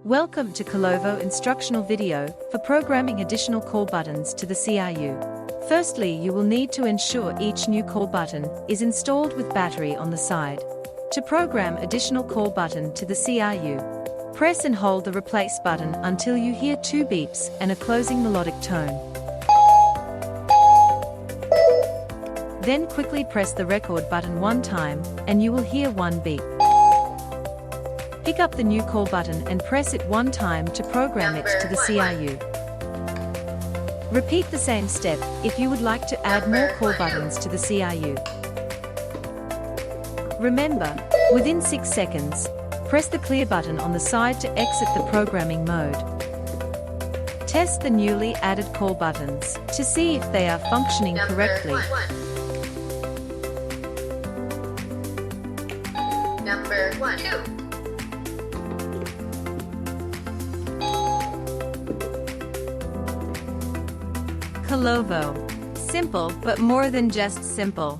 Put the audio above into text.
Welcome to Callovo instructional video for programming additional call buttons to the CRU. Firstly, you will need to ensure each new call button is installed with battery on the side. To program additional call button to the CRU, press and hold the replace button until you hear 2 beeps and a closing melodic tone. Then quickly press the record button 1 time and you will hear 1 beep. Pick up the new call button and press it 1 time to program it to the CRU. Repeat the same step if you would like to add more call buttons to the CRU. Remember, within 6 seconds, press the clear button on the side to exit the programming mode. Test the newly added call buttons to see if they are functioning correctly. Number 2. Callovo. Simple, but more than just simple.